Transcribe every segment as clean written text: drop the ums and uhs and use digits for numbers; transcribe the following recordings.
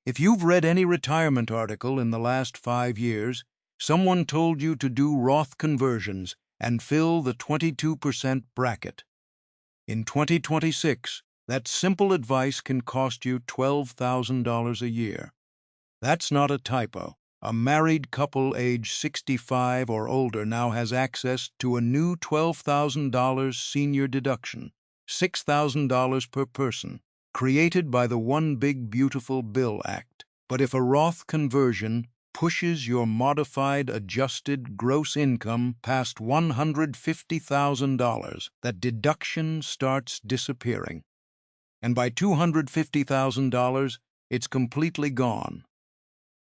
If you've read any retirement article in the last 5 years, someone told you to do Roth conversions and fill the 22% bracket. In 2026, that simple advice can cost you $12,000 a year. That's not a typo. A married couple age 65 or older now has access to a new $12,000 senior deduction, $6,000 per person, created by the One Big Beautiful Bill Act. But if a Roth conversion pushes your modified adjusted gross income past $150,000, that deduction starts disappearing. And by $250,000, it's completely gone.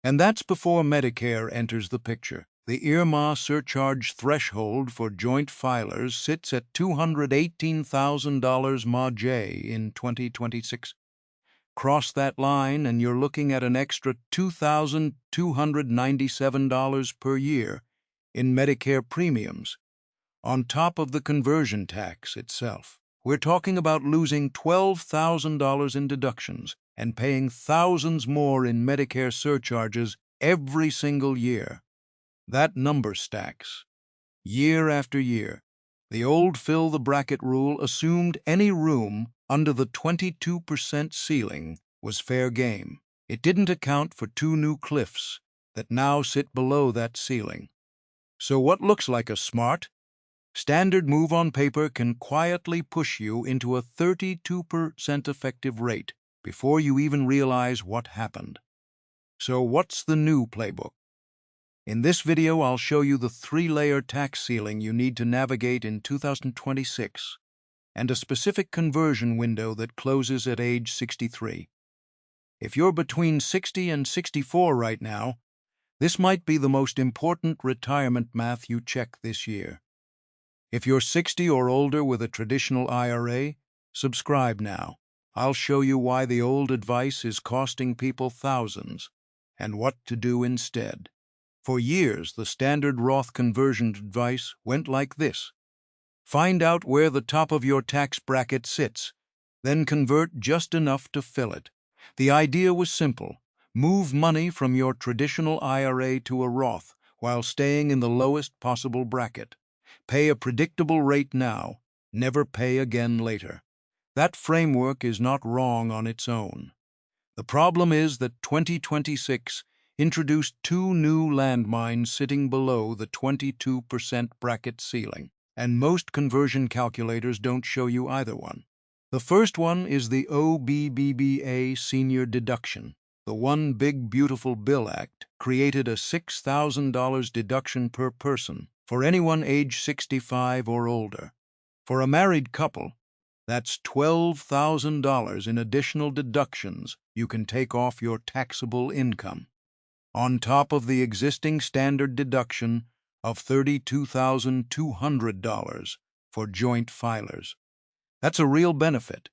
And that's before Medicare enters the picture. The IRMAA surcharge threshold for joint filers sits at $218,000 MAGI in 2026. Cross that line and you're looking at an extra $2,297 per year in Medicare premiums, on top of the conversion tax itself. We're talking about losing $12,000 in deductions and paying thousands more in Medicare surcharges every single year. That number stacks, year after year. The old fill-the-bracket rule assumed any room under the 22% ceiling was fair game. It didn't account for two new cliffs that now sit below that ceiling. So what looks like a smart, standard move on paper can quietly push you into a 32% effective rate before you even realize what happened. So what's the new playbook? In this video, I'll show you the 3-layer tax ceiling you need to navigate in 2026 and a specific conversion window that closes at age 63. If you're between 60 and 64 right now, this might be the most important retirement math you check this year. If you're 60 or older with a traditional IRA, subscribe now. I'll show you why the old advice is costing people thousands and what to do instead. For years, the standard Roth conversion advice went like this. Find out where the top of your tax bracket sits, then convert just enough to fill it. The idea was simple. Move money from your traditional IRA to a Roth while staying in the lowest possible bracket. Pay a predictable rate now, never pay again later. That framework is not wrong on its own. The problem is that 2026 introduced two new landmines sitting below the 22% bracket ceiling, and most conversion calculators don't show you either one. The first one is the OBBBA senior deduction. The One Big Beautiful Bill Act created a $6,000 deduction per person for anyone age 65 or older. For a married couple, that's $12,000 in additional deductions you can take off your taxable income, on top of the existing standard deduction of $32,200 for joint filers. That's a real benefit,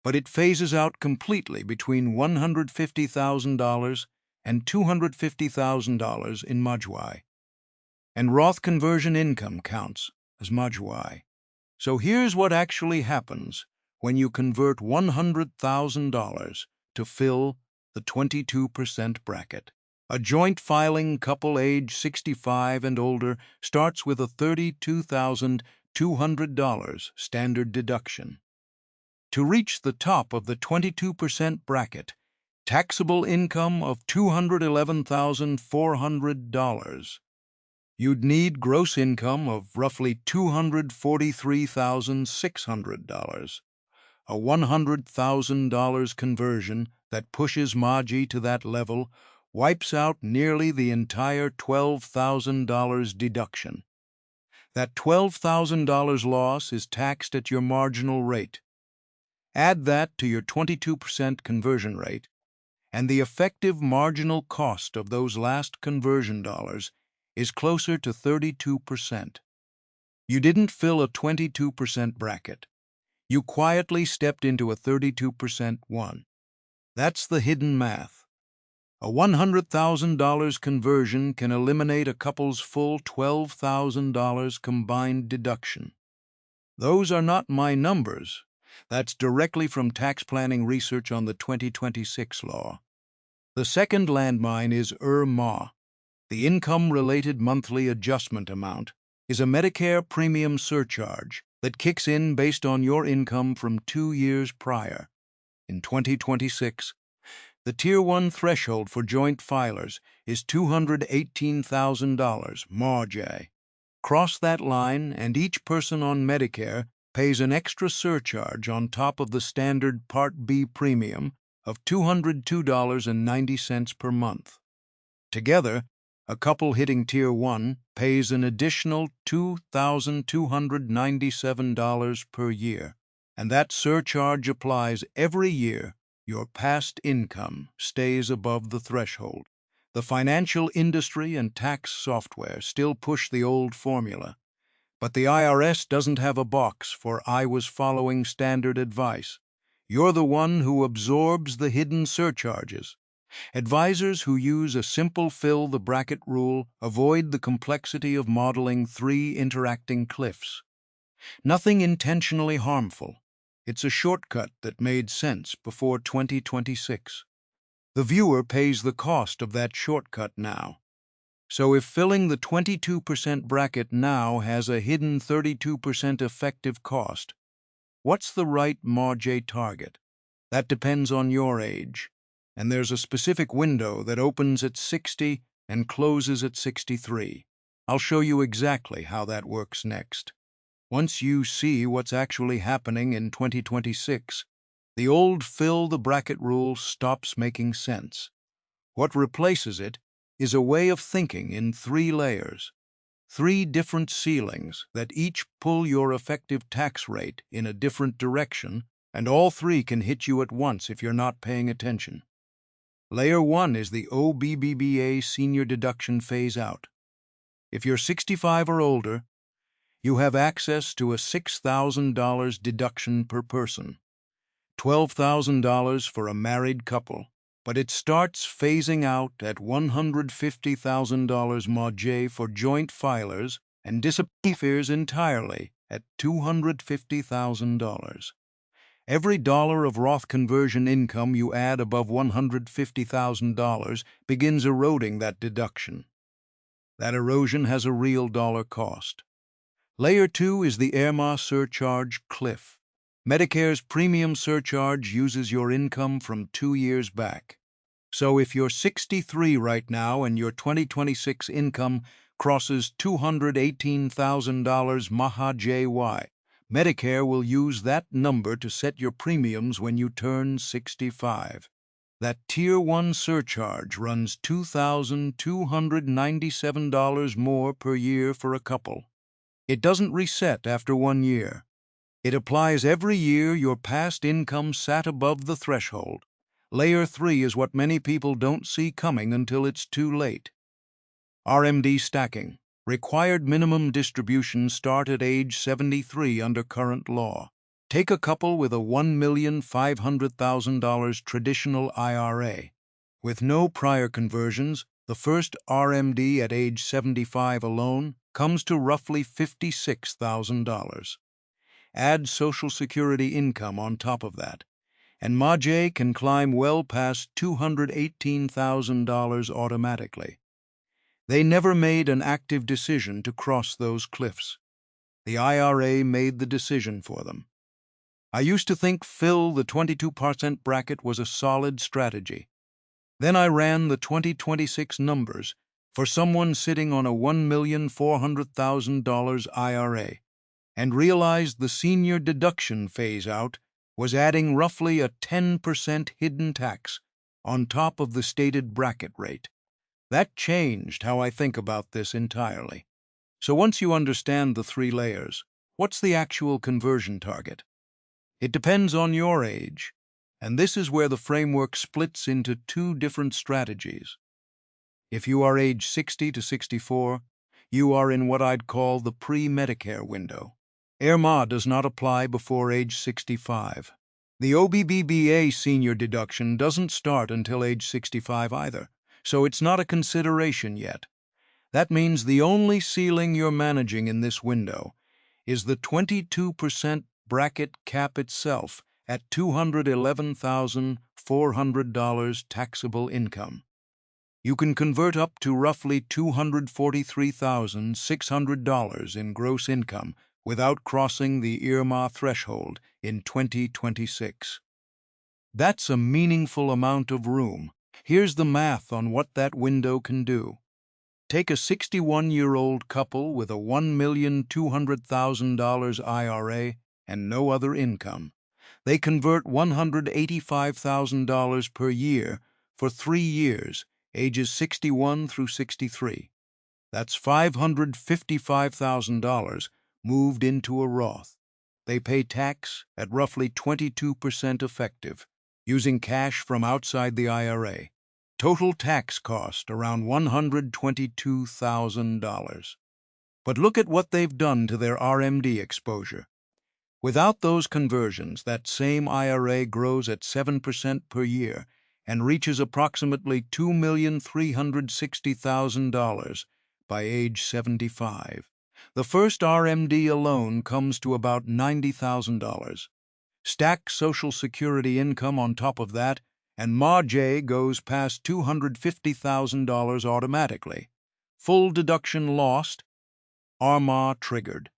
but it phases out completely between $150,000 and $250,000 in MAGI. And Roth conversion income counts as MAGI. So here's what actually happens when you convert $100,000 to fill the 22% bracket. A joint filing couple age 65 and older starts with a $32,200 standard deduction. To reach the top of the 22% bracket, taxable income of $211,400, you'd need gross income of roughly $243,600. A $100,000 conversion that pushes MAGI to that level wipes out nearly the entire $12,000 deduction. That $12,000 loss is taxed at your marginal rate. Add that to your 22% conversion rate, and the effective marginal cost of those last conversion dollars is closer to 32%. You didn't fill a 22% bracket. You quietly stepped into a 32% one. That's the hidden math. A $100,000 conversion can eliminate a couple's full $12,000 combined deduction. Those are not my numbers. That's directly from tax planning research on the 2026 law. The second landmine is IRMAA. The Income-Related Monthly Adjustment Amount is a Medicare premium surcharge that kicks in based on your income from 2 years prior. In 2026, the Tier 1 threshold for joint filers is $218,000, MAGI. Cross that line, and each person on Medicare pays an extra surcharge on top of the standard Part B premium of $202.90 per month. Together, a couple hitting Tier 1 pays an additional $2,297 per year, and that surcharge applies every year your past income stays above the threshold. The financial industry and tax software still push the old formula, but the IRS doesn't have a box for "I was following standard advice." You're the one who absorbs the hidden surcharges. Advisors who use a simple fill-the-bracket rule avoid the complexity of modeling 3 interacting cliffs. Nothing intentionally harmful. It's a shortcut that made sense before 2026. The viewer pays the cost of that shortcut now. So if filling the 22% bracket now has a hidden 32% effective cost, what's the right MAGI target? That depends on your age, and there's a specific window that opens at 60 and closes at 63. I'll show you exactly how that works next. Once you see what's actually happening in 2026, the old fill-the-bracket rule stops making sense. What replaces it is a way of thinking in 3 layers, 3 different ceilings that each pull your effective tax rate in a different direction, and all 3 can hit you at once if you're not paying attention. Layer 1 is the OBBBA senior deduction phase-out. If you're 65 or older, you have access to a $6,000 deduction per person, $12,000 for a married couple, but it starts phasing out at $150,000 MAGI for joint filers and disappears entirely at $250,000. Every dollar of Roth conversion income you add above $150,000 begins eroding that deduction. That erosion has a real dollar cost. Layer 2 is the IRMAA surcharge cliff. Medicare's premium surcharge uses your income from 2 years back. So if you're 63 right now and your 2026 income crosses $218,000 MAGI, Medicare will use that number to set your premiums when you turn 65. That Tier 1 surcharge runs $2,297 more per year for a couple. It doesn't reset after 1 year. It applies every year your past income sat above the threshold. Layer 3 is what many people don't see coming until it's too late. RMD stacking. Required minimum distributions start at age 73 under current law. Take a couple with a $1,500,000 traditional IRA. With no prior conversions, the first RMD at age 75 alone comes to roughly $56,000. Add Social Security income on top of that, and MAGI can climb well past $218,000 automatically. They never made an active decision to cross those cliffs. The IRA made the decision for them. I used to think fill the 22% bracket was a solid strategy. Then I ran the 2026 numbers for someone sitting on a $1,400,000 IRA and realized the senior deduction phase-out was adding roughly a 10% hidden tax on top of the stated bracket rate. That changed how I think about this entirely. So once you understand the 3 layers, what's the actual conversion target? It depends on your age, and this is where the framework splits into 2 different strategies. If you are age 60 to 64, you are in what I'd call the pre-Medicare window. IRMAA does not apply before age 65. The OBBBA senior deduction doesn't start until age 65 either, so it's not a consideration yet. That means the only ceiling you're managing in this window is the 22% bracket cap itself at $211,400 taxable income. You can convert up to roughly $243,600 in gross income without crossing the IRMAA threshold in 2026. That's a meaningful amount of room. Here's the math on what that window can do. Take a 61-year-old couple with a $1,200,000 IRA and no other income. They convert $185,000 per year for 3 years, ages 61 through 63. That's $555,000 moved into a Roth. They pay tax at roughly 22% effective, using cash from outside the IRA. Total tax cost around $122,000. But look at what they've done to their RMD exposure. Without those conversions, that same IRA grows at 7% per year and reaches approximately $2,360,000 by age 75. The first RMD alone comes to about $90,000. Stack Social Security income on top of that, and MAGI goes past $250,000 automatically. Full deduction lost, IRMAA triggered.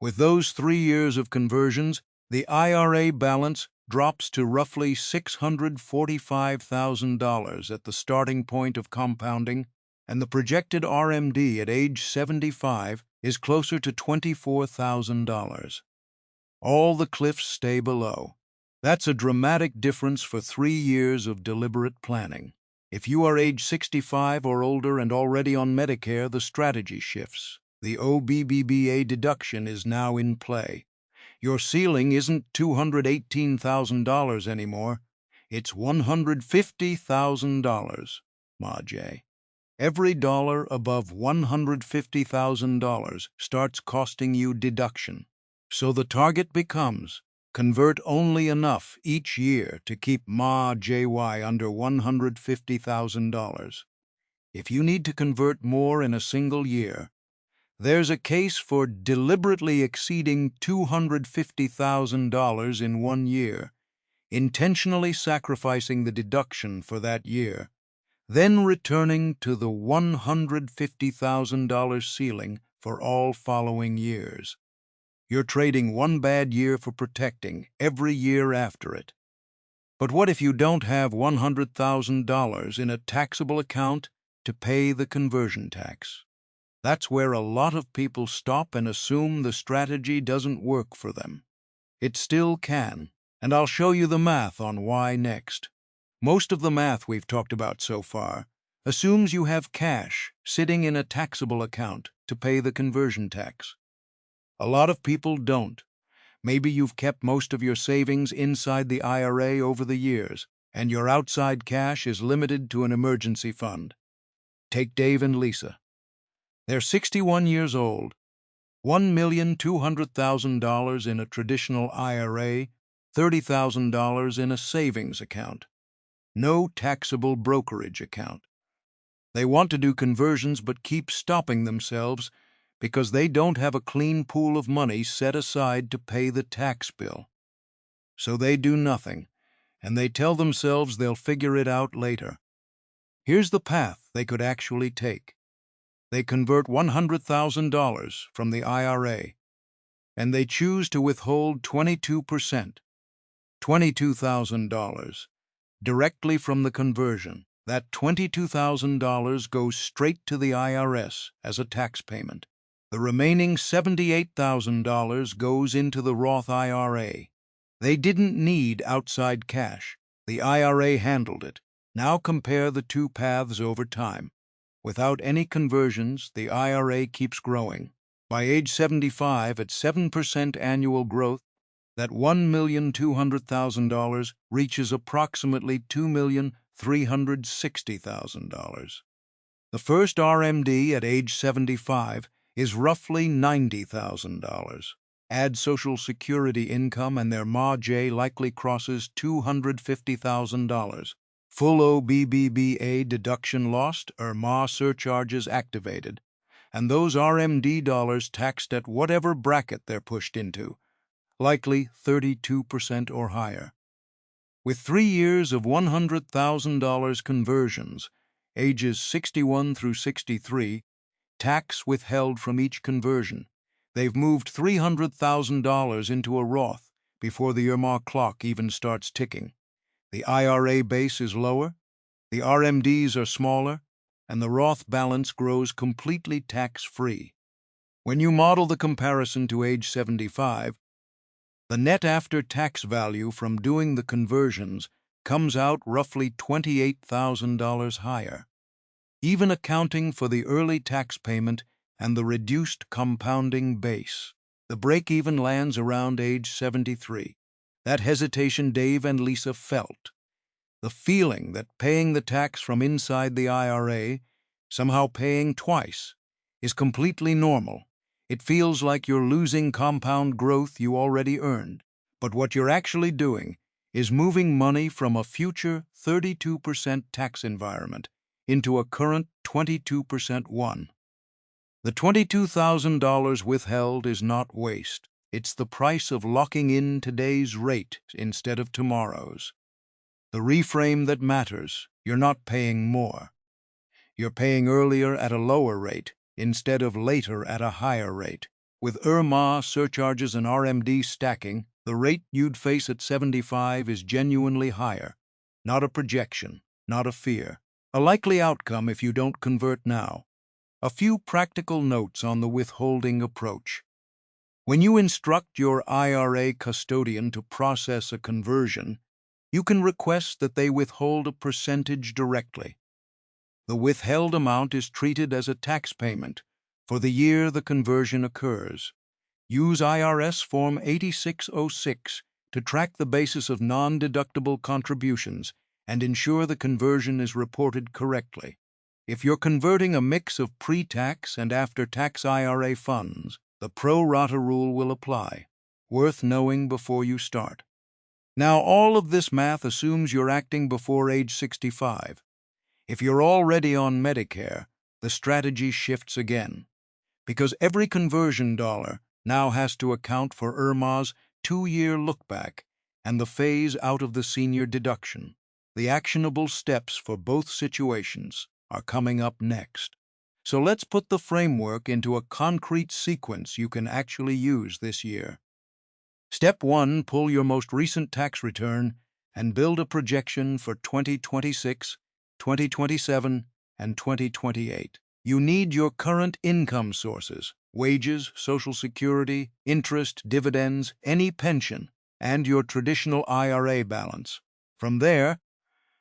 With those 3 years of conversions, the IRA balance drops to roughly $645,000 at the starting point of compounding, and the projected RMD at age 75 is closer to $24,000. All the cliffs stay below. That's a dramatic difference for 3 years of deliberate planning. If you are age 65 or older and already on Medicare, the strategy shifts. The OBBBA deduction is now in play. Your ceiling isn't $218,000 anymore. It's $150,000, MAGI. Every dollar above $150,000 starts costing you deduction. So the target becomes convert only enough each year to keep MAGI under $150,000. If you need to convert more in a single year, there's a case for deliberately exceeding $250,000 in 1 year, intentionally sacrificing the deduction for that year, then returning to the $150,000 ceiling for all following years. You're trading one bad year for protecting every year after it. But what if you don't have $100,000 in a taxable account to pay the conversion tax? That's where a lot of people stop and assume the strategy doesn't work for them. It still can, and I'll show you the math on why next. Most of the math we've talked about so far assumes you have cash sitting in a taxable account to pay the conversion tax. A lot of people don't. Maybe you've kept most of your savings inside the IRA over the years, and your outside cash is limited to an emergency fund. Take Dave and Lisa. They're 61 years old, $1,200,000 in a traditional IRA, $30,000 in a savings account. No taxable brokerage account. They want to do conversions but keep stopping themselves because they don't have a clean pool of money set aside to pay the tax bill. So they do nothing, and they tell themselves they'll figure it out later. Here's the path they could actually take. They convert $100,000 from the IRA, and they choose to withhold 22%, $22,000, directly from the conversion. That $22,000 goes straight to the IRS as a tax payment. The remaining $78,000 goes into the Roth IRA. They didn't need outside cash. The IRA handled it. Now compare the two paths over time. Without any conversions, the IRA keeps growing. By age 75, at 7% annual growth, that $1,200,000 reaches approximately $2,360,000. The first RMD at age 75 is roughly $90,000. Add Social Security income and their MAGI likely crosses $250,000. Full OBBBA deduction lost, IRMAA surcharges activated, and those RMD dollars taxed at whatever bracket they're pushed into, likely 32% or higher. With 3 years of $100,000 conversions, ages 61 through 63, tax withheld from each conversion, they've moved $300,000 into a Roth before the IRMAA clock even starts ticking. The IRA base is lower, the RMDs are smaller, and the Roth balance grows completely tax-free. When you model the comparison to age 75, the net after-tax value from doing the conversions comes out roughly $28,000 higher. Even accounting for the early tax payment and the reduced compounding base, the break-even lands around age 73. That hesitation Dave and Lisa felt. The feeling that paying the tax from inside the IRA, somehow paying twice, is completely normal. It feels like you're losing compound growth you already earned. But what you're actually doing is moving money from a future 32% tax environment into a current 22% one. The $22,000 withheld is not waste. It's the price of locking in today's rate instead of tomorrow's. The reframe that matters, you're not paying more. You're paying earlier at a lower rate instead of later at a higher rate. With IRMAA, surcharges, and RMD stacking, the rate you'd face at 75 is genuinely higher. Not a projection, not a fear. A likely outcome if you don't convert now. A few practical notes on the withholding approach. When you instruct your IRA custodian to process a conversion, you can request that they withhold a percentage directly. The withheld amount is treated as a tax payment for the year the conversion occurs. Use IRS Form 8606 to track the basis of non-deductible contributions and ensure the conversion is reported correctly. If you're converting a mix of pre-tax and after-tax IRA funds, the pro rata rule will apply. Worth knowing before you start. Now, all of this math assumes you're acting before age 65. If you're already on Medicare, the strategy shifts again, because every conversion dollar now has to account for IRMAA's 2-year look-back and the phase out of the senior deduction. The actionable steps for both situations are coming up next. So let's put the framework into a concrete sequence you can actually use this year. Step 1, pull your most recent tax return and build a projection for 2026, 2027, and 2028. You need your current income sources, wages, Social Security, interest, dividends, any pension, and your traditional IRA balance. From there,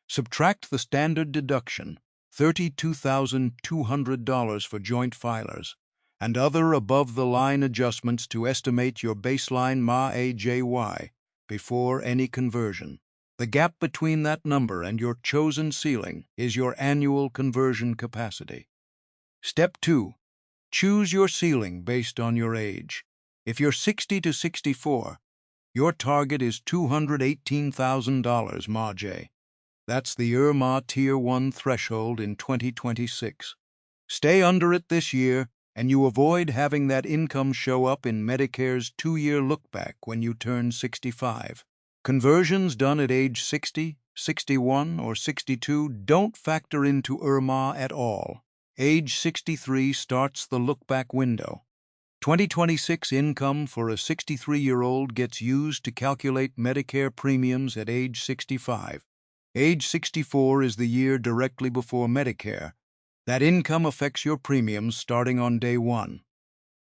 subtract the standard deduction, $32,200 for joint filers, and other above-the-line adjustments to estimate your baseline MAGI before any conversion. The gap between that number and your chosen ceiling is your annual conversion capacity. Step 2. Choose your ceiling based on your age. If you're 60 to 64, your target is $218,000 MAGI. That's the IRMAA Tier 1 threshold in 2026. Stay under it this year, and you avoid having that income show up in Medicare's 2-year look-back when you turn 65. Conversions done at age 60, 61, or 62 don't factor into IRMAA at all. Age 63 starts the look-back window. 2026 income for a 63-year-old gets used to calculate Medicare premiums at age 65. Age 64 is the year directly before Medicare. That income affects your premiums starting on day 1.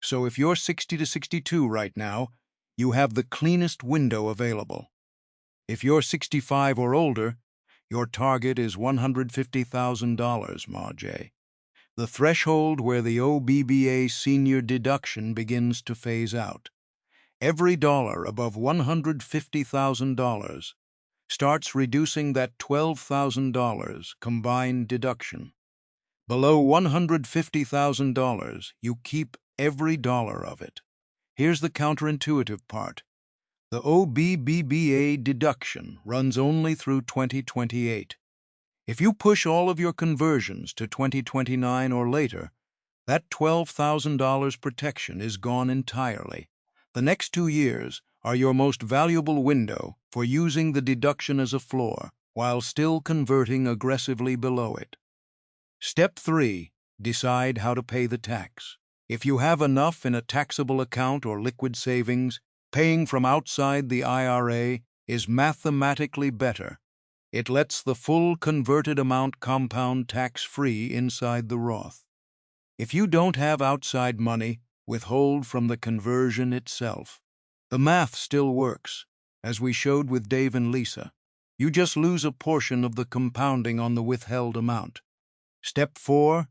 So if you're 60 to 62 right now, you have the cleanest window available. If you're 65 or older, your target is $150,000 MAGI, the threshold where the OBBBA senior deduction begins to phase out. Every dollar above $150,000 starts reducing that $12,000 combined deduction. Below $150,000, you keep every dollar of it. Here's the counterintuitive part. The OBBBA deduction runs only through 2028. If you push all of your conversions to 2029 or later, that $12,000 protection is gone entirely. The next 2 years are your most valuable window for using the deduction as a floor while still converting aggressively below it. Step 3. Decide how to pay the tax. If you have enough in a taxable account or liquid savings, paying from outside the IRA is mathematically better. It lets the full converted amount compound tax-free inside the Roth. If you don't have outside money, withhold from the conversion itself. The math still works, as we showed with Dave and Lisa. You just lose a portion of the compounding on the withheld amount. Step 4.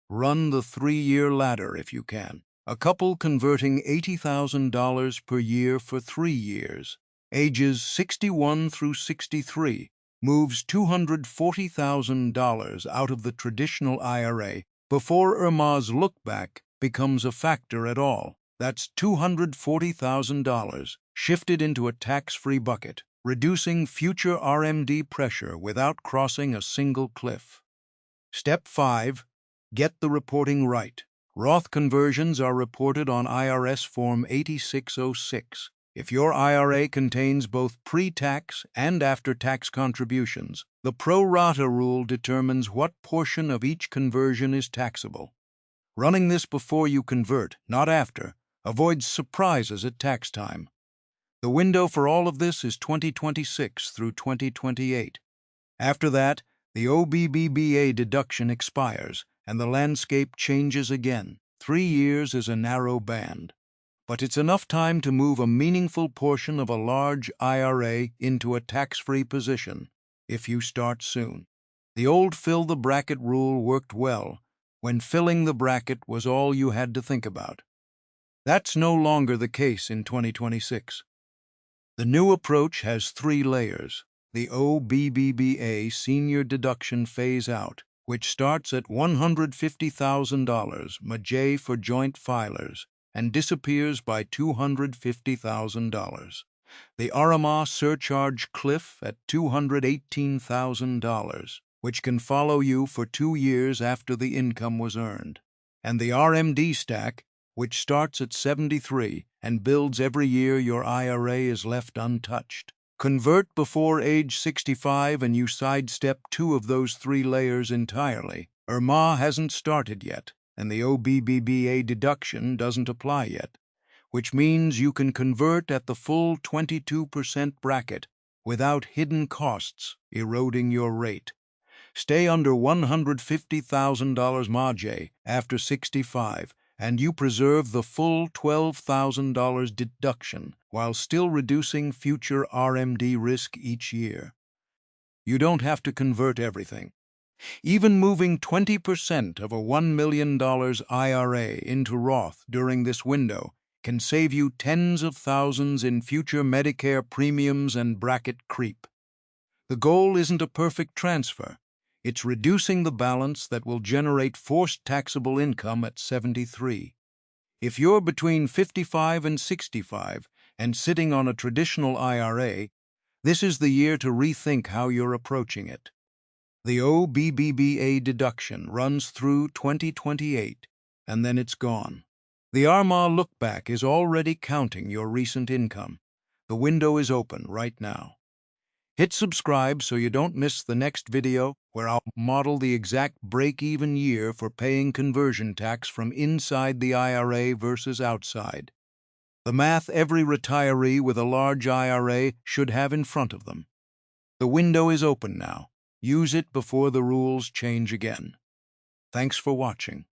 Run the 3-year ladder if you can. A couple converting $80,000 per year for 3 years, ages 61 through 63, moves $240,000 out of the traditional IRA before IRMAA's look-back becomes a factor at all. That's $240,000 shifted into a tax-free bucket, reducing future RMD pressure without crossing a single cliff. Step 5. Get the reporting right. Roth conversions are reported on IRS Form 8606. If your IRA contains both pre-tax and after-tax contributions, the pro rata rule determines what portion of each conversion is taxable. Running this before you convert, not after, avoids surprises at tax time. The window for all of this is 2026 through 2028. After that, the OBBBA deduction expires, and the landscape changes again. 3 years is a narrow band, but it's enough time to move a meaningful portion of a large IRA into a tax-free position if you start soon. The old fill-the-bracket rule worked well when filling the bracket was all you had to think about. That's no longer the case in 2026. The new approach has 3 layers. The OBBBA senior deduction phase-out, which starts at $150,000 MAGI for joint filers and disappears by $250,000. The IRMAA surcharge cliff at $218,000, which can follow you for 2 years after the income was earned. And the RMD stack, which starts at 73 and builds every year your IRA is left untouched. Convert before age 65 and you sidestep 2 of those 3 layers entirely. IRMAA hasn't started yet, and the OBBBA deduction doesn't apply yet, which means you can convert at the full 22% bracket without hidden costs eroding your rate. Stay under $150,000 MAGI after 65, and you preserve the full $12,000 deduction while still reducing future RMD risk each year. You don't have to convert everything. Even moving 20% of a $1 million IRA into Roth during this window can save you tens of thousands in future Medicare premiums and bracket creep. The goal isn't a perfect transfer. It's reducing the balance that will generate forced taxable income at 73. If you're between 55 and 65 and sitting on a traditional IRA, this is the year to rethink how you're approaching it. The OBBBA deduction runs through 2028, and then it's gone. The IRMAA look-back is already counting your recent income. The window is open right now. Hit subscribe so you don't miss the next video where I'll model the exact break-even year for paying conversion tax from inside the IRA versus outside. The math every retiree with a large IRA should have in front of them. The window is open now. Use it before the rules change again. Thanks for watching.